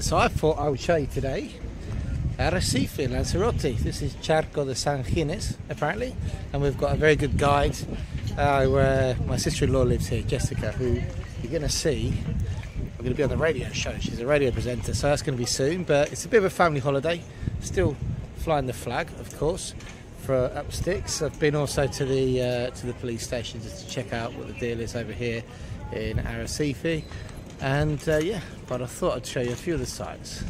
Right, so I thought I would show you today Arrecife, Lanzarote. This is Charco de San Gines, apparently, and we've got a very good guide where my sister-in-law lives here, Jessica, who you're going to see. I'm going to be on the radio show. She's a radio presenter, so that's going to be soon, but it's a bit of a family holiday. Still flying the flag, of course, for Upsticks. I've been also to the police station just to check out what the deal is over here in Arrecife. And yeah, but I thought I'd show you a few of the sites.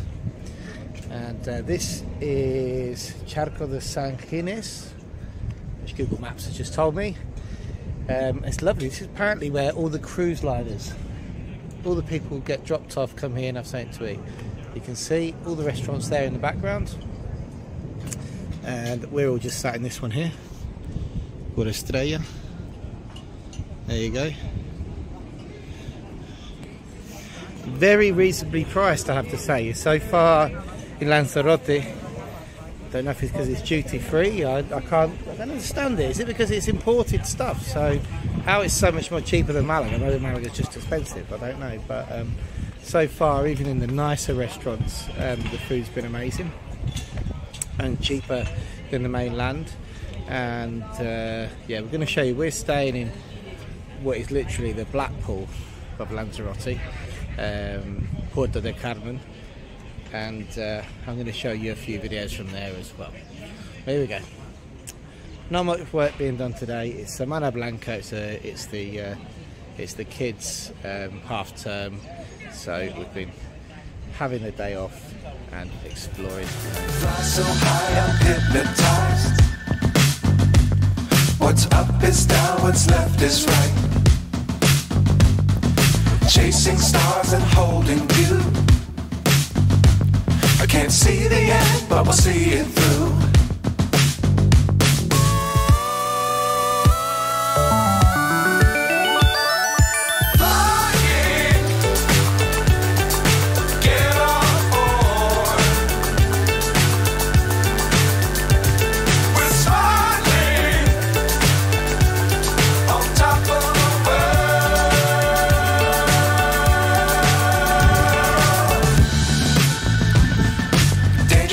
And this is Charco de San Gines, which Google Maps has just told me. It's lovely. This is apparently where all the cruise liners, all the people who get dropped off, come here and have something to eat. You can see all the restaurants there in the background. And we're all just sat in this one here, called Estrella. There you go. Very reasonably priced, I have to say. So far in Lanzarote, don't know if it's because it's duty free. I don't understand it. Is it because it's imported stuff? So how it's so much more cheaper than Malaga? I know that Malaga is just expensive. I don't know, but so far, even in the nicer restaurants, the food's been amazing and cheaper than the mainland. And yeah, we're going to show you. We're staying in what is literally the Blackpool of Lanzarote. Puerto de Carmen, and I'm going to show you a few videos from there as well. Here we go. Not much work being done today. It's Semana Blanca. It's the kids' half term, so we've been having a day off and exploring. Fly so high, I'm hypnotized. What's up is down, what's left is right. Chasing stars and holding you. I can't see the end, but we'll see it through.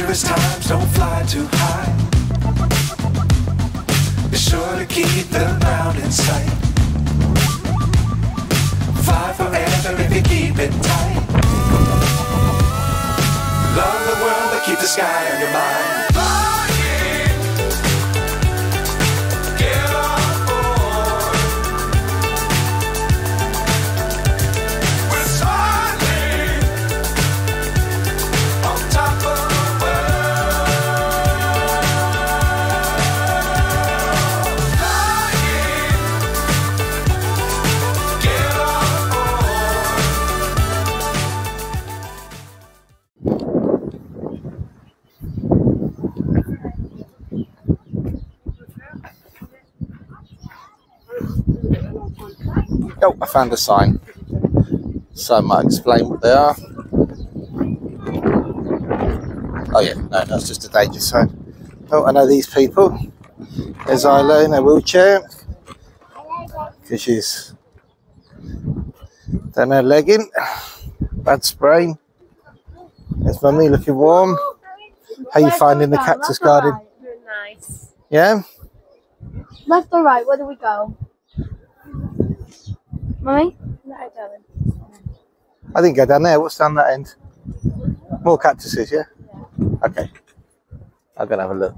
Times don't fly too high. Be sure to keep the ground in sight. Fly forever if you keep it tight. Love the world but keep the sky on your mind. Oh, I found a sign, so I might explain what they are. Oh yeah, no, that's just a danger sign. Oh, I know these people. There's Isla in a wheelchair because she's done her legging, bad sprain. There's Mummy looking warm. How you finding the Cactus Garden? Nice. Yeah? Left or right, where do we go? Mummy? No, darling. I didn't go down there. What's down that end? More cactuses, yeah? Okay. I'm going to have a look.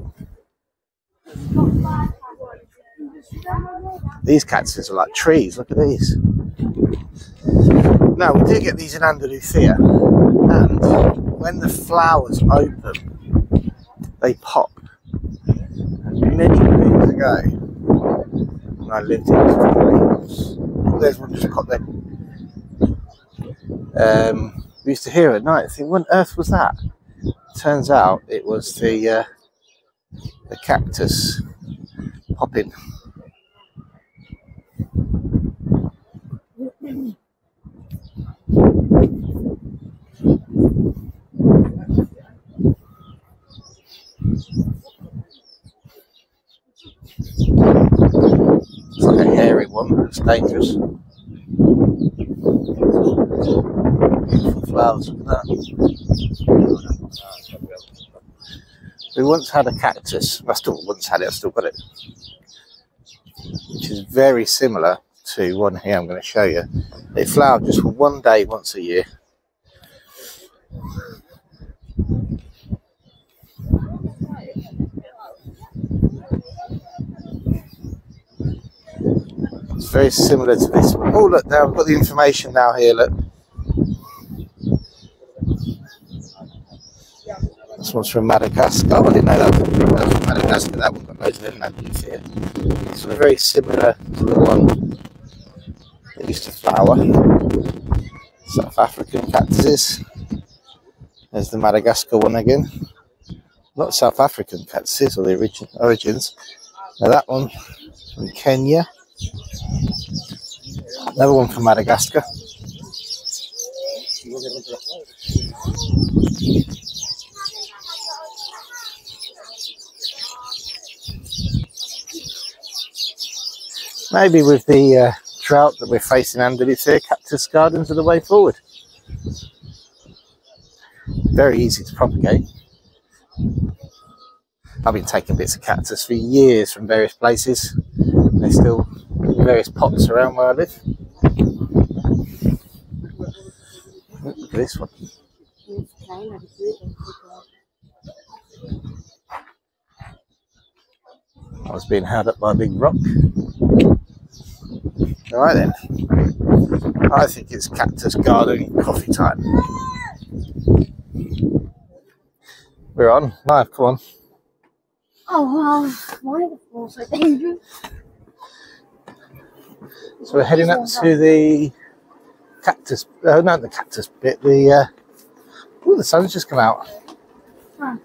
These cactuses are like trees. Look at these. Now, we do get these in Andalusia. And when the flowers open, they pop. Many years ago, when I lived in Wales, there's one just caught there. We used to hear it at night and think, what on earth was that? Turns out it was the cactus popping. It's like a hairy one, but it's dangerous. Beautiful flowers, look at that. We once had a cactus. I still once had it. I've still got it, which is very similar to one here. I'm going to show you. They flower just for one day once a year. It's very similar to this one. Oh, look, now I've got the information now here. Look, this one's from Madagascar. Oh, I didn't know that was from Madagascar. That one got loads of animals here. It's very similar to the one that used to flower. South African cactuses. There's the Madagascar one again. Not South African cactuses or the origins. Now that one from Kenya. Another one from Madagascar. Maybe with the drought that we're facing underneath here, Cactus Gardens are the way forward. Very easy to propagate. I've been taking bits of cactus for years from various places. They're still in various pots around where I live. Look at this one. I was being held up by a big rock. Alright then. I think it's Cactus Garden coffee time. We're on. Live, come on. Oh, wow. Why are the floors so dangerous? So we're heading up to the cactus, not the cactus bit, the, oh, the sun's just come out. Huh.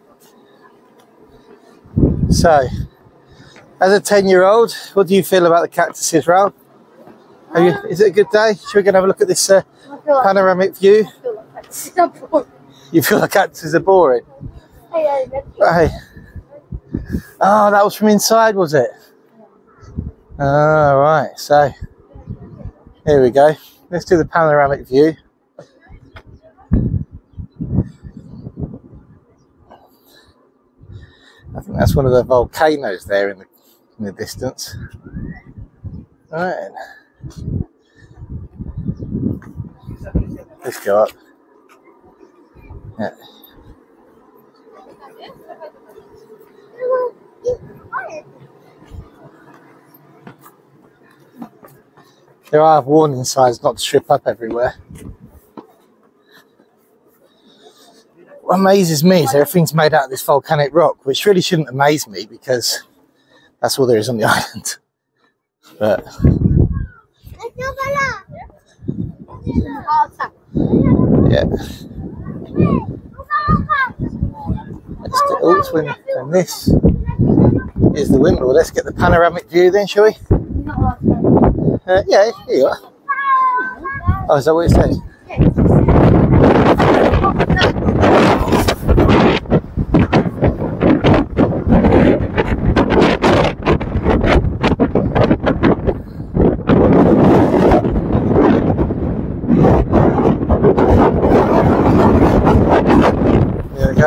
So, as a 10-year-old, what do you feel about the cactuses, Raoul? Is it a good day? Should we go and have a look at this panoramic view? I feel like cactuses are boring. You feel like cactuses are boring? Hey. Oh, that was from inside, was it? Oh, right, so here we go. Let's do the panoramic view. I think that's one of the volcanoes there in the distance. All right. Let's go up. Yeah. There are warning signs not to strip up everywhere. What amazes me is everything's made out of this volcanic rock, which really shouldn't amaze me because that's all there is on the island. But yeah. And this is the windmill. Let's get the panoramic view then, shall we? Yeah, here you are. Oh, is that what it says? There we go.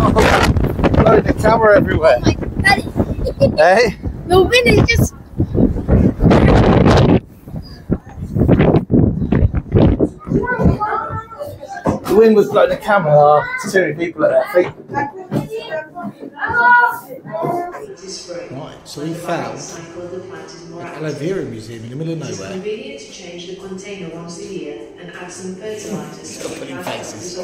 Oh, loading the camera everywhere. Hey? The wind is just... The wind was blowing the camera. There's too many people at their feet. Right, so we found an aloe vera museum in the middle of nowhere. It's convenient to change the container once a year and add some fertilisers. Stop putting faces.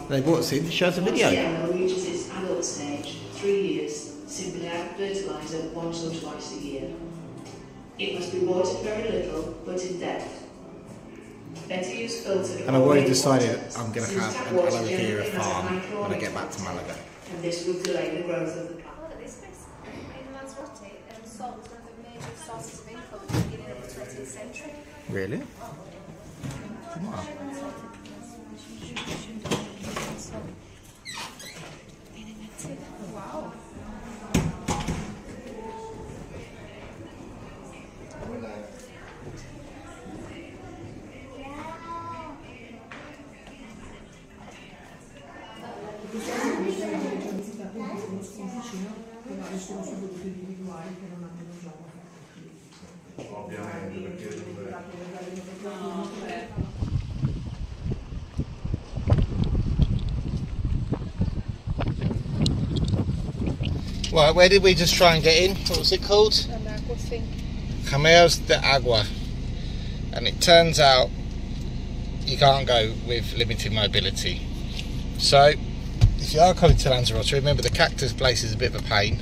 They brought us in to show us a video. Once the aloe reaches its adult stage, 3 years, simply add fertiliser once or twice a year. It must be watered very little, but in depth. Better use filtered. And I've already decided I'm going to have an aloe vera farm when I get back to Malaga. And this will delay the growth of the plant. Look at this place. In Lanzarote, salt was one of the major sources of income at the beginning of the 20th century. Really? Wow. Wow. Right, where did we just try and get in? What was it called? An aqua thing. Camellos de Agua. And it turns out you can't go with limited mobility. So, if you are coming to Lanzarote, remember the cactus place is a bit of a pain.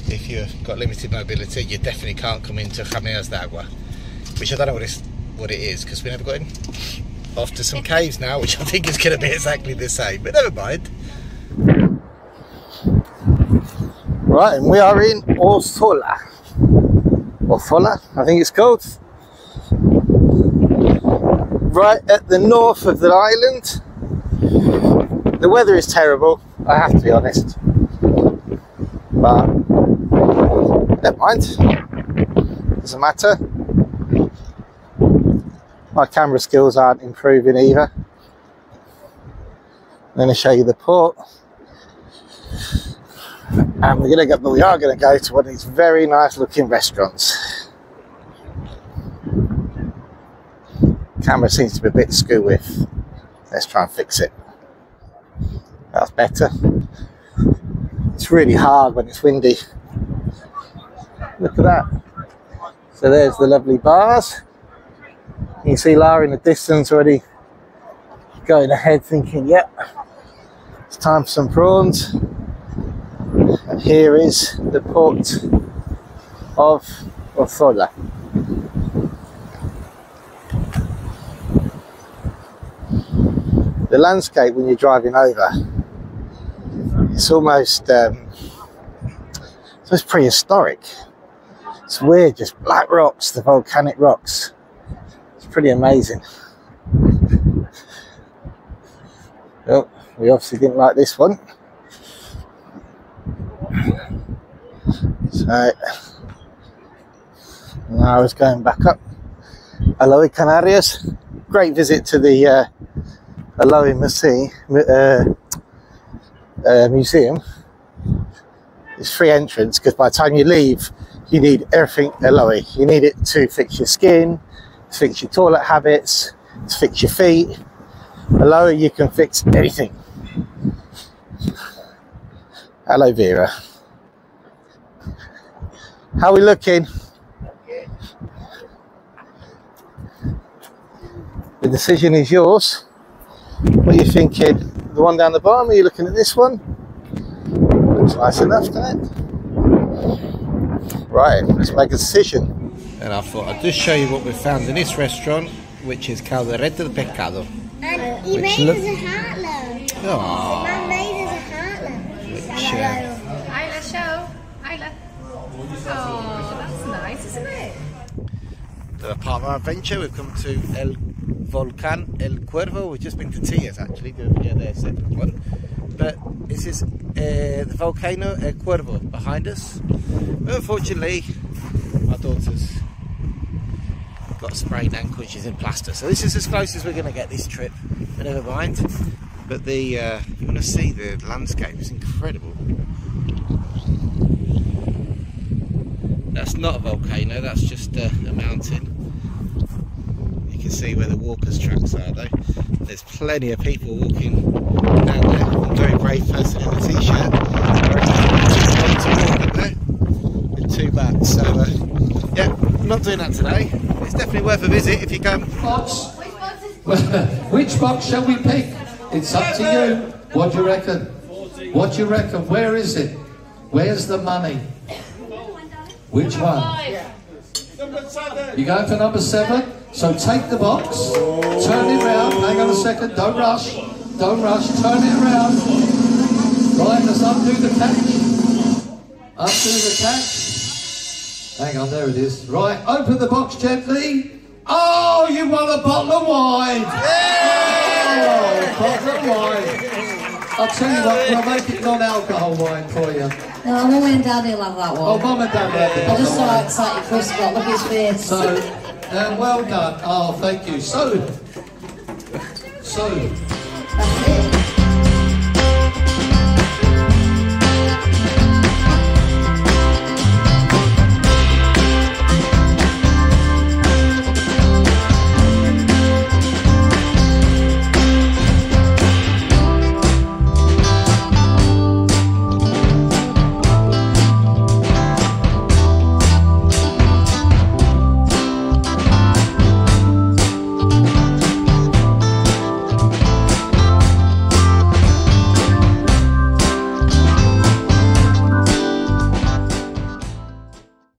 If you've got limited mobility, you definitely can't come into Camellos de Agua, which I don't know what it is, because we never got in. Off to some caves now, which I think is going to be exactly the same, but never mind. Right, and we are in Orola. Orola, I think it's called. Right at the north of the island. The weather is terrible, I have to be honest. But never mind. Doesn't matter. My camera skills aren't improving either. I'm going to show you the port. And we are going to go to one of these very nice looking restaurants. Camera seems to be a bit skew with. Let's try and fix it. That's better. It's really hard when it's windy. Look at that. So there's the lovely bars. You can see Lara in the distance already going ahead thinking, yep, it's time for some prawns. And here is the port of Orola. The landscape when you're driving over, it's almost prehistoric. It's weird, just black rocks, the volcanic rocks. It's pretty amazing. Oh, we obviously didn't like this one. So now I was going back up. Aloe Canarias. Great visit to the Aloe museum. It's free entrance because by the time you leave, you need everything aloe. You need it to fix your skin, to fix your toilet habits, to fix your feet. Aloe, you can fix anything. Aloe vera. How are we looking? The decision is yours. What are you thinking? The one down the bottom? Are you looking at this one? Looks nice enough, doesn't it? Right, let's make a decision. And I thought I'd just show you what we've found in this restaurant, which is Caldereta de Pescado. And he made us a heartland. Oh. Man made us a heartland. Isla show. Isla. Oh, that's nice, isn't it? The part of our adventure, we've come to El Volcan El Cuervo. We've just been to Tias actually, there's a separate one. But this is the volcano El Cuervo behind us. But unfortunately, my daughter's got a sprained ankle and she's in plaster. So this is as close as we're going to get this trip, but never mind. But the if you want to see the landscape, it's incredible. That's not a volcano, that's just a mountain. You can see where the walkers' tracks are though. There's plenty of people walking down there. I'm a very brave person in a t-shirt. With two bats. So yeah, I'm not doing that today. It's definitely worth a visit if you come. Box. Which box shall we pick? It's up to you. What do you reckon? What do you reckon? Where is it? Where's the money? Which one? You going for number 7? So take the box, turn it round, hang on a second, don't rush, turn it around. Right, let's undo the catch. Undo the catch. Hang on, there it is. Right, open the box gently. Oh, you won a bottle of wine. Oh, bottle of wine. I'll tell you what, we'll make it non-alcohol wine for you. No, Mum and Daddy will have that one. Oh, Mum and Dad will have it. I just saw how excited Chris got. Look at his face. So, well done. Oh, thank you. So,